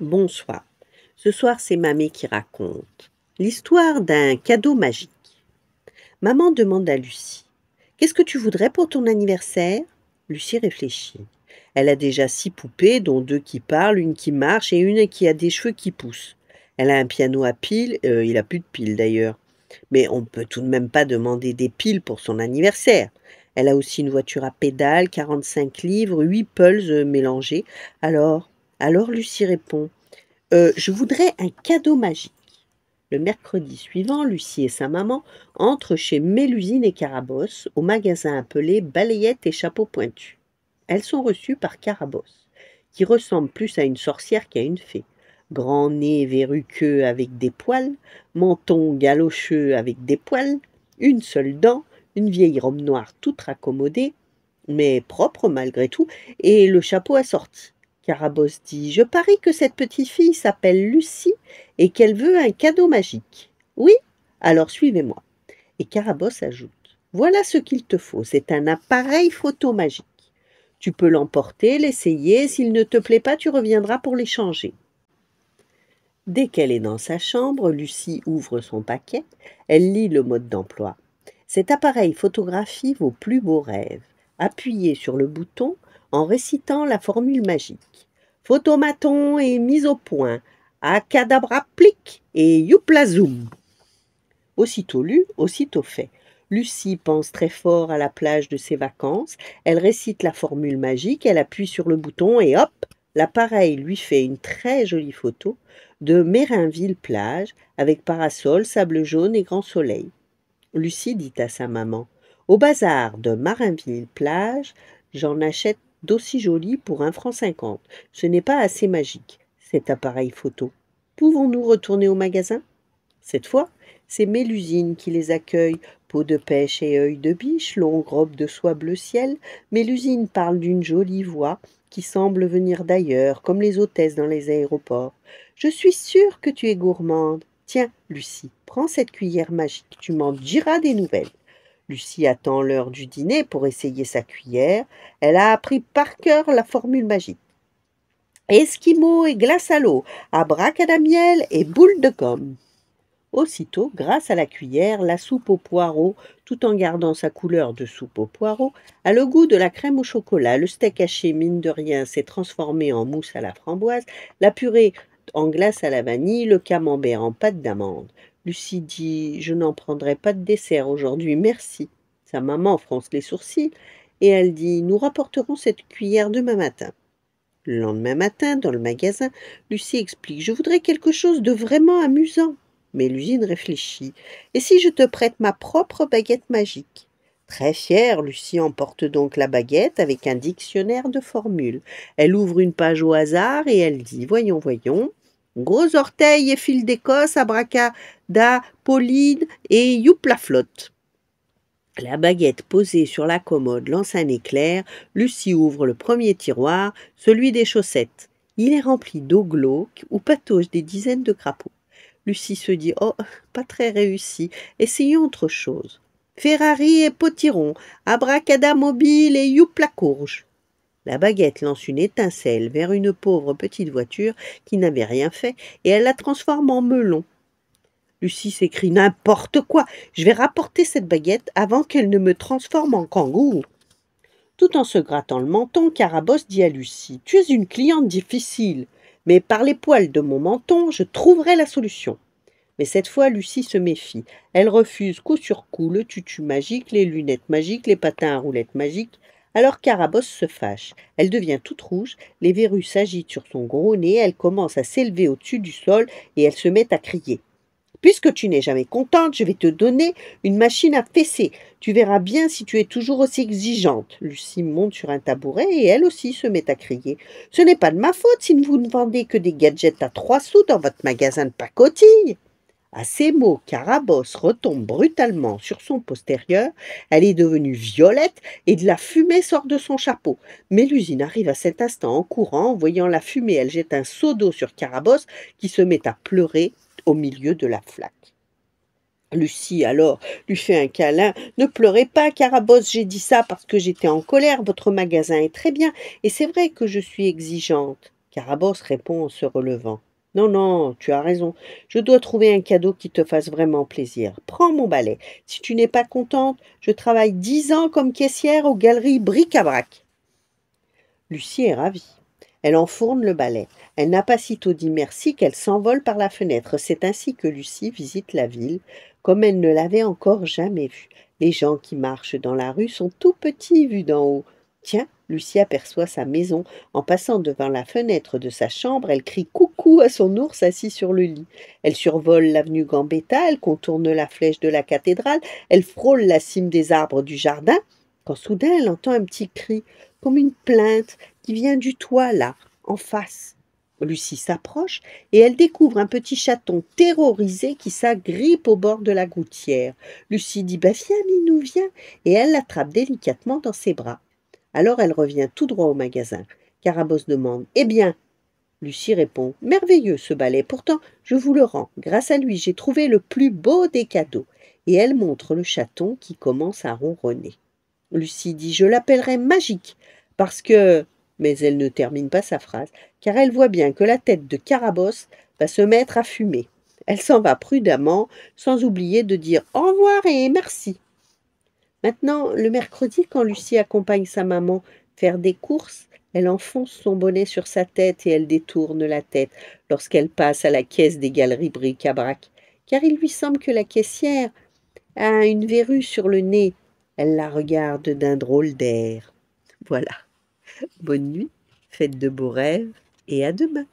Bonsoir. Ce soir, c'est Mamie qui raconte l'histoire d'un cadeau magique. Maman demande à Lucie: Qu'est-ce que tu voudrais pour ton anniversaire? Lucie réfléchit. Elle a déjà 6 poupées, dont 2 qui parlent, une qui marche et une qui a des cheveux qui poussent. Elle a un piano à piles, il a plus de piles d'ailleurs. Mais on ne peut tout de même pas demander des piles pour son anniversaire. Elle a aussi une voiture à pédales, 45 livres, 8 pulses mélangés. Alors Lucie répond: Je voudrais un cadeau magique. Le mercredi suivant, Lucie et sa maman entrent chez Mélusine et Carabosse, au magasin appelé Balayette et Chapeau Pointu. Elles sont reçues par Carabosse, qui ressemble plus à une sorcière qu'à une fée. Grand nez verruqueux avec des poils, menton galocheux avec des poils, une seule dent, une vieille robe noire toute raccommodée, mais propre malgré tout, et le chapeau assorti. Carabosse dit: Je parie que cette petite fille s'appelle Lucie et qu'elle veut un cadeau magique. Oui? Alors suivez-moi. Et Carabosse ajoute: Voilà ce qu'il te faut, c'est un appareil photo magique. Tu peux l'emporter, l'essayer, s'il ne te plaît pas, tu reviendras pour l'échanger. Dès qu'elle est dans sa chambre, Lucie ouvre son paquet, elle lit le mode d'emploi. Cet appareil photographie vos plus beaux rêves. Appuyez sur le bouton en récitant la formule magique. Photomaton est mise au point. Acadabra plic et youpla zoom. Aussitôt lu, aussitôt fait. Lucie pense très fort à la plage de ses vacances. Elle récite la formule magique, elle appuie sur le bouton et hop, l'appareil lui fait une très jolie photo de Mérinville plage avec parasol, sable jaune et grand soleil. Lucie dit à sa maman: Au bazar de Marinville plage, j'en achète d'aussi jolis pour 1,50 franc. Ce n'est pas assez magique, cet appareil photo. Pouvons-nous retourner au magasin? Cette fois, c'est Mélusine qui les accueille, peau de pêche et œil de biche, longue robe de soie bleu ciel. Mélusine parle d'une jolie voix qui semble venir d'ailleurs, comme les hôtesses dans les aéroports. Je suis sûre que tu es gourmande. Tiens, Lucie, prends cette cuillère magique, tu m'en diras des nouvelles. Lucie attend l'heure du dîner pour essayer sa cuillère. Elle a appris par cœur la formule magique. Esquimau et glace à l'eau, abracadamiel et boule de gomme. Aussitôt, grâce à la cuillère, la soupe aux poireaux, tout en gardant sa couleur de soupe aux poireaux, a le goût de la crème au chocolat. Le steak haché, mine de rien, s'est transformé en mousse à la framboise, la purée en glace à la vanille, le camembert en pâte d'amande. Lucie dit: Je n'en prendrai pas de dessert aujourd'hui, merci. Sa maman fronce les sourcils et elle dit: Nous rapporterons cette cuillère demain matin. Le lendemain matin, dans le magasin, Lucie explique: Je voudrais quelque chose de vraiment amusant. Mais Mélusine réfléchit. Et si je te prête ma propre baguette magique? Très fière, Lucie emporte donc la baguette avec un dictionnaire de formules. Elle ouvre une page au hasard et elle dit: Voyons, voyons. Gros orteil et fil d'Écosse, abracada, Pauline et youp la flotte. La baguette posée sur la commode lance un éclair. Lucie ouvre le premier tiroir, celui des chaussettes. Il est rempli d'eau glauque où pataugent des dizaines de crapauds. Lucie se dit: Oh, pas très réussi, essayons autre chose. Ferrari et potiron, abracadamobile et youp la courge. La baguette lance une étincelle vers une pauvre petite voiture qui n'avait rien fait et elle la transforme en melon. Lucie s'écrie: N'importe quoi, je vais rapporter cette baguette avant qu'elle ne me transforme en kangourou. Tout en se grattant le menton, Carabosse dit à Lucie: Tu es une cliente difficile, mais par les poils de mon menton, je trouverai la solution. Mais cette fois, Lucie se méfie. Elle refuse coup sur coup le tutu magique, les lunettes magiques, les patins à roulettes magiques. Alors Carabosse se fâche. Elle devient toute rouge, les verrues s'agitent sur son gros nez, elle commence à s'élever au-dessus du sol et elle se met à crier: Puisque tu n'es jamais contente, je vais te donner une machine à fesser. Tu verras bien si tu es toujours aussi exigeante. Lucie monte sur un tabouret et elle aussi se met à crier: Ce n'est pas de ma faute si vous ne vendez que des gadgets à 3 sous dans votre magasin de pacotille. À ces mots, Carabosse retombe brutalement sur son postérieur. Elle est devenue violette et de la fumée sort de son chapeau. Mélusine arrive à cet instant en courant. Voyant la fumée, elle jette un seau d'eau sur Carabosse qui se met à pleurer au milieu de la flaque. Lucie, alors, lui fait un câlin. Ne pleurez pas, Carabosse, j'ai dit ça parce que j'étais en colère. Votre magasin est très bien, et c'est vrai que je suis exigeante. Carabosse répond en se relevant. Non, non, tu as raison. Je dois trouver un cadeau qui te fasse vraiment plaisir. Prends mon balai. Si tu n'es pas contente, je travaille 10 ans comme caissière aux galeries Bric-à-Brac. Lucie est ravie. Elle enfourne le balai. Elle n'a pas sitôt dit merci qu'elle s'envole par la fenêtre. C'est ainsi que Lucie visite la ville, comme elle ne l'avait encore jamais vue. Les gens qui marchent dans la rue sont tout petits vus d'en haut. Tiens, Lucie aperçoit sa maison. En passant devant la fenêtre de sa chambre, elle crie coucou à son ours assis sur le lit. Elle survole l'avenue Gambetta, elle contourne la flèche de la cathédrale, elle frôle la cime des arbres du jardin, quand soudain elle entend un petit cri, comme une plainte, qui vient du toit là, en face. Lucie s'approche et elle découvre un petit chaton terrorisé qui s'agrippe au bord de la gouttière. Lucie dit bah, viens, Minou, viens, et elle l'attrape délicatement dans ses bras. Alors elle revient tout droit au magasin. Carabosse demande eh bien, Lucie répond merveilleux ce balai, pourtant je vous le rends. Grâce à lui, j'ai trouvé le plus beau des cadeaux. Et elle montre le chaton qui commence à ronronner. Lucie dit je l'appellerai magique, parce que. Mais elle ne termine pas sa phrase, car elle voit bien que la tête de Carabosse va se mettre à fumer. Elle s'en va prudemment, sans oublier de dire au revoir et merci. Maintenant, le mercredi, quand Lucie accompagne sa maman faire des courses, elle enfonce son bonnet sur sa tête et elle détourne la tête lorsqu'elle passe à la caisse des galeries Bric-à-Brac, car il lui semble que la caissière a une verrue sur le nez. Elle la regarde d'un drôle d'air. Voilà. Bonne nuit, faites de beaux rêves et à demain.